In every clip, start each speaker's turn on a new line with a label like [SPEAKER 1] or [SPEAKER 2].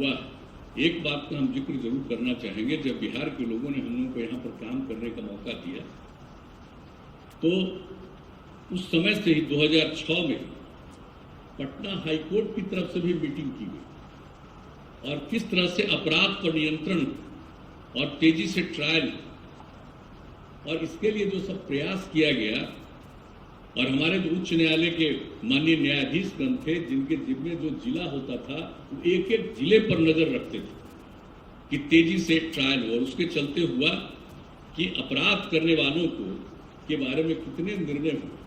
[SPEAKER 1] हुआ है, एक बात का हम जिक्र जरूर करना चाहेंगे। जब बिहार के लोगों ने हम लोगों को यहाँ पर काम करने का मौका दिया तो उस समय से ही 2006 में पटना हाईकोर्ट की तरफ से भी मीटिंग की गई और किस तरह से अपराध पर नियंत्रण और तेजी से ट्रायल और इसके लिए जो सब प्रयास किया गया, और हमारे जो उच्च न्यायालय के माननीय न्यायाधीशगण थे जिनके जिम्मे जो जिला होता था वो एक एक जिले पर नजर रखते थे कि तेजी से ट्रायल हो, और उसके चलते हुआ कि अपराध करने वालों को के बारे में कितने निर्णय हुए।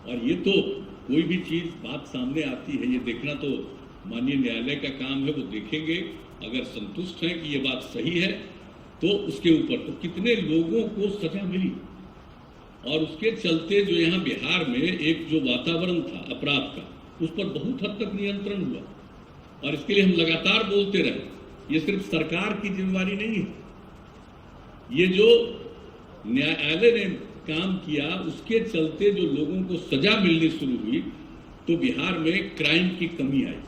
[SPEAKER 1] और ये तो कोई भी चीज बात सामने आती है, ये देखना तो माननीय न्यायालय का काम है, वो देखेंगे। अगर संतुष्ट हैं कि ये बात सही है तो उसके ऊपर तो कितने लोगों को सजा मिली, और उसके चलते जो यहाँ बिहार में एक जो वातावरण था अपराध का, उस पर बहुत हद तक नियंत्रण हुआ। और इसके लिए हम लगातार बोलते रहे, ये सिर्फ सरकार की जिम्मेवारी नहीं है, ये जो न्यायालय ने काम किया उसके चलते जो लोगों को सजा मिलनी शुरू हुई तो बिहार में क्राइम की कमी आई।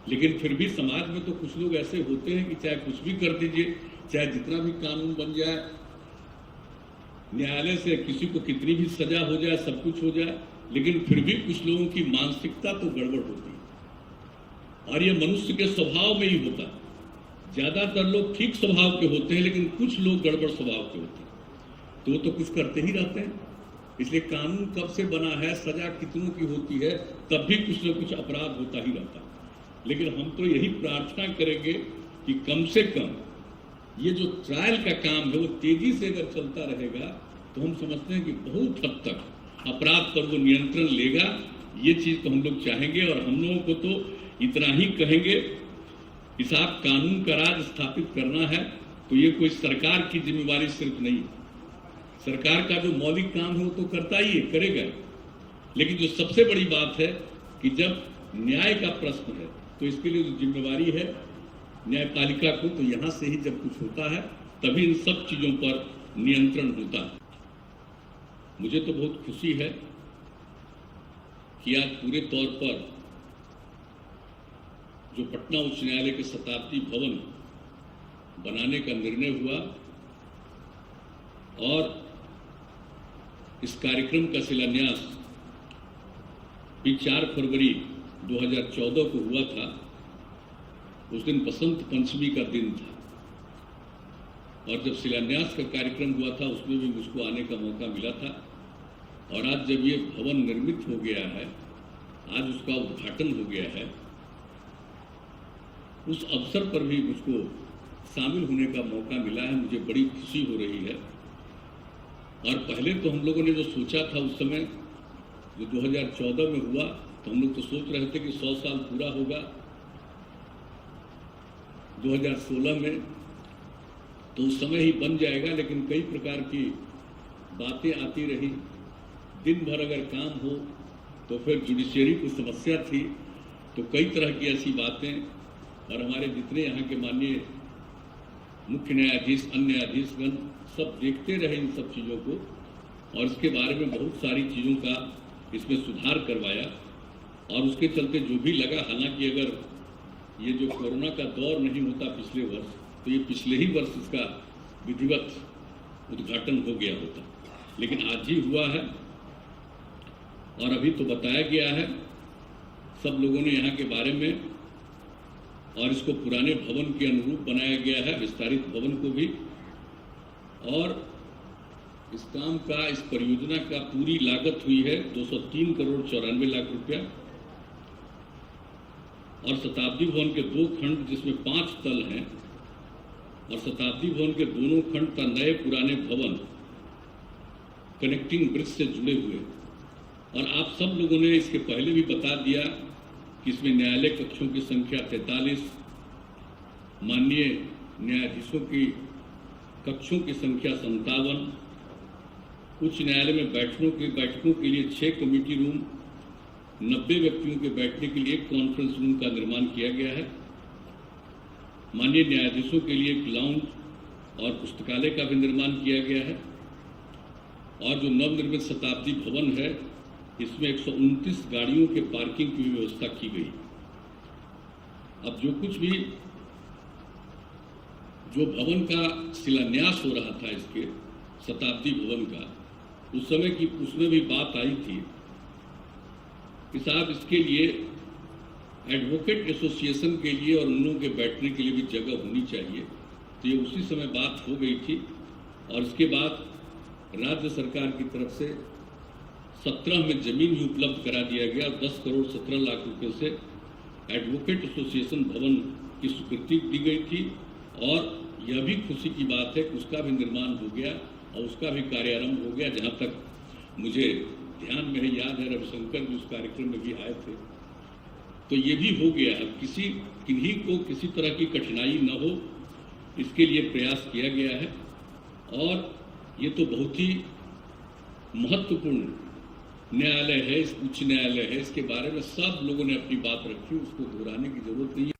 [SPEAKER 1] लेकिन फिर भी समाज में तो कुछ लोग ऐसे होते हैं कि चाहे कुछ भी कर दीजिए, चाहे जितना भी कानून बन जाए, न्यायालय से किसी को कितनी भी सजा हो जाए, सब कुछ हो जाए, लेकिन फिर भी कुछ लोगों की मानसिकता तो गड़बड़ होती है। और ये मनुष्य के स्वभाव में ही होता है। ज्यादातर लोग ठीक स्वभाव के होते हैं, लेकिन कुछ लोग गड़बड़ स्वभाव के होते हैं, तो वो तो कुछ करते ही रहते हैं। इसलिए कानून कब से बना है, सजा कितनों की होती है, तब भी कुछ न कुछ अपराध होता ही रहता है। लेकिन हम तो यही प्रार्थना करेंगे कि कम से कम ये जो ट्रायल का काम है वो तेजी से अगर चलता रहेगा तो हम समझते हैं कि बहुत हद तक अपराध पर वो नियंत्रण लेगा। ये चीज तो हम लोग चाहेंगे, और हम लोगों को तो इतना ही कहेंगे कि साहब कानून का राज स्थापित करना है तो ये कोई सरकार की जिम्मेवारी सिर्फ नहीं है। सरकार का जो मौलिक काम है वो तो करता ही है, करेगा, लेकिन जो सबसे बड़ी बात है कि जब न्याय का प्रश्न है तो इसके लिए जो जिम्मेवारी है न्यायपालिका को, तो यहां से ही जब कुछ होता है तभी इन सब चीजों पर नियंत्रण होता है। मुझे तो बहुत खुशी है कि आज पूरे तौर पर जो पटना उच्च न्यायालय के शताब्दी भवन बनाने का निर्णय हुआ और इस कार्यक्रम का शिलान्यास भी 4 फरवरी 2014 को हुआ था। उस दिन बसंत पंचमी का दिन था, और जब शिलान्यास का कार्यक्रम हुआ था उसमें भी मुझको आने का मौका मिला था। और आज जब ये भवन निर्मित हो गया है, आज उसका उद्घाटन हो गया है, उस अवसर पर भी मुझको शामिल होने का मौका मिला है। मुझे बड़ी खुशी हो रही है। और पहले तो हम लोगों ने जो सोचा था उस समय जो 2014 में हुआ, तो हम लोग तो सोच रहे थे कि 100 साल पूरा होगा 2016 में, तो उस समय ही बन जाएगा। लेकिन कई प्रकार की बातें आती रही, दिन भर अगर काम हो तो फिर जुडिशियरी को समस्या थी, तो कई तरह की ऐसी बातें, और हमारे जितने यहाँ के माननीय मुख्य न्यायाधीश, अन्य न्यायाधीशगण सब देखते रहे इन सब चीज़ों को, और इसके बारे में बहुत सारी चीज़ों का इसमें सुधार करवाया। और उसके चलते जो भी लगा, हालांकि अगर ये जो कोरोना का दौर नहीं होता पिछले वर्ष, तो ये पिछले ही वर्ष इसका विधिवत उद्घाटन हो गया होता, लेकिन आज ही हुआ है। और अभी तो बताया गया है सब लोगों ने यहाँ के बारे में, और इसको पुराने भवन के अनुरूप बनाया गया है, विस्तारित भवन को भी। और इस काम का, इस परियोजना का पूरी लागत हुई है 203 करोड़ 94 लाख रुपया। और शताब्दी भवन के 2 खंड जिसमें 5 तल हैं, और शताब्दी भवन के दोनों खंड का नए पुराने भवन कनेक्टिंग ब्रिज से जुड़े हुए। और आप सब लोगों ने इसके पहले भी बता दिया कि इसमें न्यायालय कक्षों की संख्या 43, माननीय न्यायाधीशों की कक्षों की संख्या 57, उच्च न्यायालय में बैठकों के लिए 6 कमेटी रूम, 90 व्यक्तियों के बैठने के लिए 1 कॉन्फ्रेंस रूम का निर्माण किया गया है। माननीय न्यायाधीशों के लिए एक लाउंज और पुस्तकालय का भी निर्माण किया गया है। और जो नवनिर्मित शताब्दी भवन है, इसमें 129 गाड़ियों के पार्किंग की व्यवस्था की गई। अब जो कुछ भी जो भवन का शिलान्यास हो रहा था, इसके शताब्दी भवन का, उस समय की उसमें भी बात आई थी कि साहब इसके लिए एडवोकेट एसोसिएशन के लिए और उन लोगों के बैठने के लिए भी जगह होनी चाहिए। तो ये उसी समय बात हो गई थी और इसके बाद राज्य सरकार की तरफ से 17 में जमीन भी उपलब्ध करा दिया गया। 10 करोड़ 17 लाख रुपए से एडवोकेट एसोसिएशन भवन की स्वीकृति दी गई थी और यह भी खुशी की बात है कि उसका भी निर्माण हो गया और उसका भी कार्यारंभ हो गया। जहाँ तक मुझे ध्यान में है, याद है, रविशंकर भी उस कार्यक्रम में भी आए थे। तो ये भी हो गया है। किन्हीं को किसी तरह की कठिनाई न हो, इसके लिए प्रयास किया गया है और ये तो बहुत ही महत्वपूर्ण न्यायालय है, उच्च न्यायालय है। इसके बारे में सब लोगों ने अपनी बात रखी, उसको दोहराने की जरूरत नहीं है।